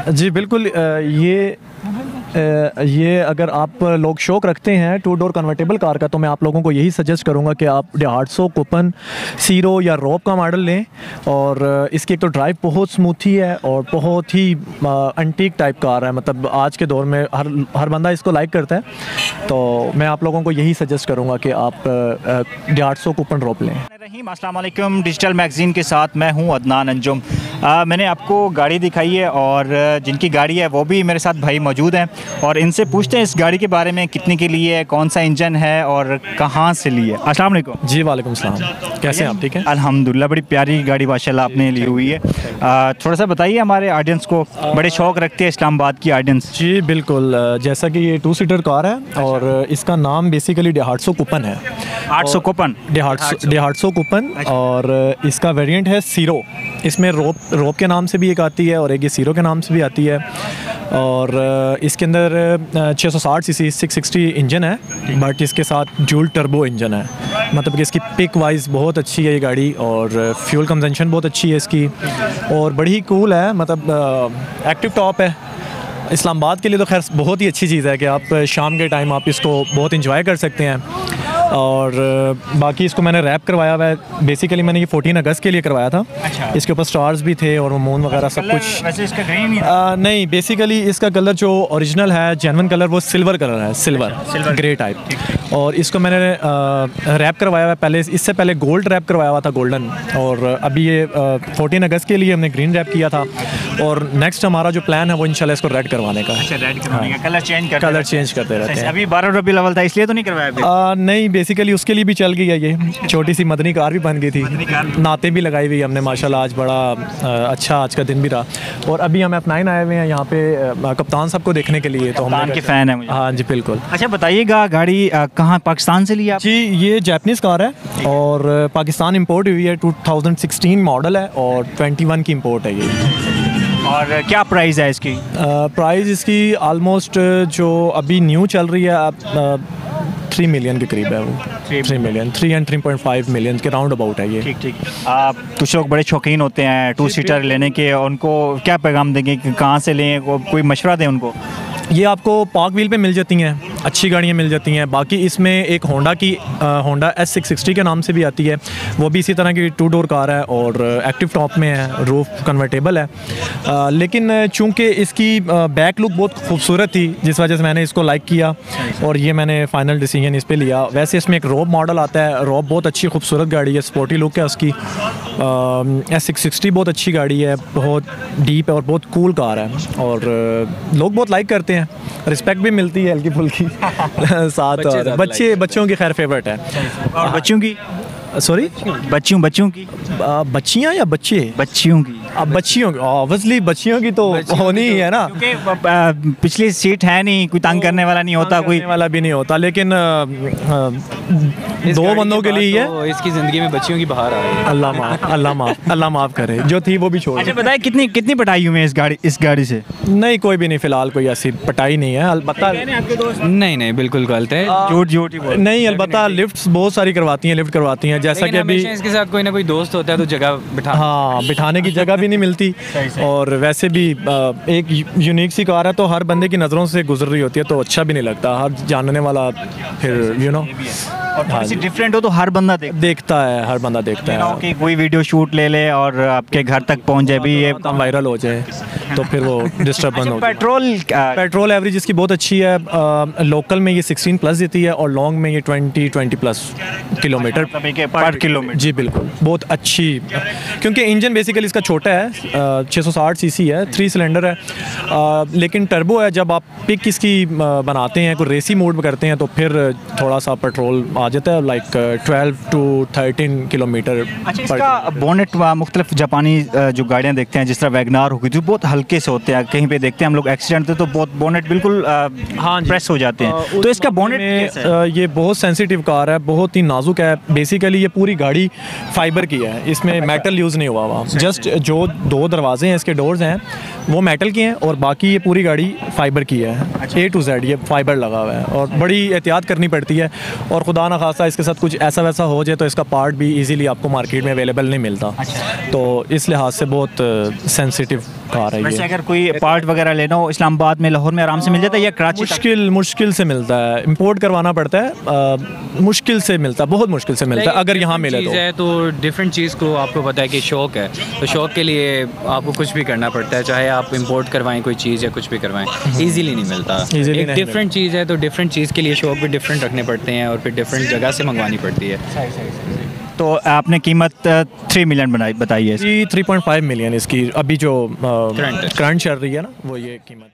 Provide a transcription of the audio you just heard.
जी बिल्कुल, ये अगर आप लोग शौक़ रखते हैं टू डोर कन्वर्टेबल कार का, तो मैं आप लोगों को यही सजेस्ट करूंगा कि आप Daihatsu कूपन सीरो या रोब का मॉडल लें। और इसकी एक तो ड्राइव बहुत स्मूथी है और बहुत ही एंटीक टाइप कार है, मतलब आज के दौर में हर बंदा इसको लाइक करता है। तो मैं आप लोगों को यही सजेस्ट करूंगा कि आप Daihatsu कूपन रोब लें। अस्सलाम वालेकुम, डिजिटल मैगज़ीन के साथ मैं हूं अदनान अंजुम। मैंने आपको गाड़ी दिखाई है और जिनकी गाड़ी है वो भी मेरे साथ भाई मौजूद हैं और इनसे पूछते हैं इस गाड़ी के बारे में, कितने की ली है, कौन सा इंजन है और कहाँ से ली है। अस्सलाम वालेकुम। जी वालेकुम सलाम, कैसे हैं आप? ठीक है अल्हम्दुलिल्लाह, बड़ी प्यारी गाड़ी माशाल्लाह आपने ली हुई है। थोड़ा सा बताइए हमारे ऑडियंस को, बड़े शौक़ रखते हैं इस्लामाबाद की ऑडियंस। जी बिल्कुल, जैसा कि ये 2 सीटर कार है और इसका नाम बेसिकली Daihatsu कूपन है। Daihatsu कूपन, Daihatsu कूपन, और इसका वेरिएंट है सीरो। इसमें रोब के नाम से भी एक आती है और एक ये सीरो के नाम से भी आती है। और इसके अंदर 660 सीसी 660 इंजन है, बट इसके साथ ड्यूल टर्बो इंजन है, मतलब कि इसकी पिक वाइज बहुत अच्छी है ये गाड़ी और फ्यूल कंजम्पशन बहुत अच्छी है इसकी और बड़ी ही कूल है, मतलब एक्टिव टॉप है। इस्लामाबाद के लिए तो खैर बहुत ही अच्छी चीज़ है कि आप शाम के टाइम आप इसको बहुत इंजॉय कर सकते हैं। और बाकी इसको मैंने रैप करवाया हुआ है, बेसिकली मैंने ये 14 अगस्त के लिए करवाया था। अच्छा। इसके ऊपर स्टार्स भी थे और मून वगैरह सब कुछ। वैसे इसका ग्रीन नहीं, बेसिकली इसका कलर जो ओरिजिनल है, जेन्युइन कलर, वो सिल्वर कलर है, सिल्वर ग्रे टाइप। और इसको मैंने रैप करवाया हुआ है, पहले इससे पहले गोल्ड रैप करवाया हुआ था, गोल्डन। और अभी ये 14 अगस्त के लिए हमने ग्रीन रैप किया था और नेक्स्ट हमारा जो प्लान है वो इंशाल्लाह इसको रेड करवाने का। अच्छा, रेड करवाने का, कलर चेंज करते रहते हैं। अभी 12 रबीउल अव्वल था इसलिए तो नहीं करवाया? नहीं, बेसिकली उसके लिए भी चल गई है, ये छोटी सी मदनी कार भी बन गई थी, नाते भी लगाई हुई हमने माशाल्लाह। आज बड़ा अच्छा आज का दिन भी रहा। और अभी हम F9 आए हुए हैं यहाँ पे कप्तान साहब को देखने के लिए, तो हम के फ़ैन है मुझे। हाँ जी बिल्कुल। अच्छा बताइएगा, गाड़ी कहाँ, पाकिस्तान से लिया? जी ये जापानीज़ कार है और पाकिस्तान इंपोर्ट हुई है, 2016 मॉडल है और 21 की इंपोर्ट है ये। और क्या प्राइस है इसकी? प्राइस इसकी आलमोस्ट जो अभी न्यू चल रही है 3 मिलियन के करीब है वो। 3 मिलियन, 3 and 3.5 मिलियन के राउंड अबाउट है ये। ठीक। आप कुछ लोग बड़े शौकीन होते हैं 2 सीटर लेने के, उनको क्या पैगाम देंगे कि कहाँ से लें, कोई मशवरा दें उनको? ये आपको पार्क व्हील पे मिल जाती हैं, अच्छी गाड़ियाँ मिल जाती हैं। बाकी इसमें एक होंडा S660 के नाम से भी आती है, वो भी इसी तरह की 2 डोर कार है और एक्टिव टॉप में है, रूफ कन्वर्टेबल है। लेकिन चूंकि इसकी बैक लुक बहुत खूबसूरत थी, जिस वजह से मैंने इसको लाइक किया और ये मैंने फ़ाइनल डिसीजन इस पे लिया। वैसे इसमें एक रोब मॉडल आता है, रोब बहुत अच्छी खूबसूरत गाड़ी है, स्पोर्टी लुक है उसकी। S660 बहुत अच्छी गाड़ी है, बहुत डीप है और बहुत कूल कार है और लोग बहुत लाइक करते हैं, रिस्पेक्ट भी मिलती है हल्की फुल्की साथ। और बच्चों की खैर फेवरेट है। और बच्चों की, सॉरी, बच्चियों की, बच्चियाँ या बच्चे? बच्चियों की। अब बच्चियों की, ऑब्वियसली बच्चियों की तो होनी ही है ना, क्योंकि पिछली सीट है नहीं, कोई तंग करने वाला नहीं होता, कोई वाला भी नहीं होता। लेकिन 2 बंदों के लिए तो इसकी ज़िंदगी में बच्चियों की बहार आ गई। अल्लाह माफ़ करे, जो थी वो भी छोड़। अच्छा बताए, कितनी पटाई हुई है इस गाड़ी से? नहीं, कोई भी नहीं, फ़िलहाल कोई ऐसी पटाई नहीं है। अलबत्ता नहीं बिल्कुल गलत है, झूठ नहीं। अलबत्ता लिफ्ट बहुत सारी करवाती हैं, जैसा कि अभी इसके साथ कोई ना कोई दोस्त होता है तो जगह बिठाने की जगह भी नहीं मिलती। और वैसे भी एक यूनिक सी कार है, तो हर बंदे की नज़रों से गुजर रही होती है, तो अच्छा भी नहीं लगता। हर जानने वाला फिर और थोड़ी सी डिफरेंट हो तो हर बंदा देखता है कि कोई वीडियो शूट ले ले और आपके घर तक पहुंच जाए भी, ये वायरल हो जाए तो फिर वो डिस्टर्बेंस हो। पेट्रोल एवरेज इसकी बहुत अच्छी है, लोकल में ये 16 प्लस देती है और लॉन्ग में ये 20 प्लस किलोमीटर पर किलोमीटर। जी बिल्कुल, बहुत अच्छी, क्योंकि इंजन बेसिकली इसका छोटा है, 660 सीसी है, 3 सिलेंडर है, लेकिन टर्बो है। जब आप पिक इसकी बनाते हैं, कोई रेसी मोड में करते हैं, तो फिर थोड़ा सा पेट्रोल आ जाता है, लाइक 12 to 13 किलोमीटर। अच्छा, इसका बोनेट मुख्तलिफ जापानी जो गाड़ियाँ देखते हैं, जिस तरह वैगनार होगी, जो बहुत हल्के से होते हैं, कहीं पे देखते हैं हम लोग एक्सीडेंट होते तो बहुत बोनेट बिल्कुल प्रेस हो जाते हैं, तो इसका बोनेट ये बहुत सेंसिटिव कार है, बहुत ही नाजुक है। बेसिकली ये पूरी गाड़ी फाइबर की है, इसमें मेटल यूज़ नहीं हुआ हुआ, जस्ट जो 2 दरवाजे हैं, इसके डोर्स हैं, वो मेटल के हैं और बाकी ये पूरी गाड़ी फाइबर की है। A to Z ये फाइबर लगा हुआ है और बड़ी एहतियात करनी पड़ती है। और खुदा ना खासा इसके साथ कुछ ऐसा वैसा हो जाए तो इसका पार्ट भी इजीली आपको मार्केट में अवेलेबल नहीं मिलता। तो इस लिहाज से बहुत सेंसिटिव कार है वैसे ये। अगर कोई पार्ट वगैरह लेना हो इस्लामाबाद में, लाहौर में आराम से मिल जाता है या कराची तक? मुश्किल से मिलता है, इंपोर्ट करवाना पड़ता है, मुश्किल से मिलता है, बहुत मुश्किल से मिलता है अगर यहाँ मिले चीज़ तो। है तो डिफरेंट चीज़ को आपको पता है कि शौक है, तो शौक के लिए आपको कुछ भी करना पड़ता है, चाहे आप इंपोर्ट करवाएं कोई चीज़ या कुछ भी करवाएं, इजीली नहीं मिलता। Easily एक नहीं डिफरेंट चीज़ है तो डिफरेंट चीज़ के लिए शौक भी डिफरेंट रखने पड़ते हैं और फिर डिफरेंट जगह से मंगवानी पड़ती है। तो आपने कीमत 3 मिलियन बताई है इसकी। 3.5 मिलियन इसकी अभी जो Current है। करंट चल रही है ना, वो ये कीमत।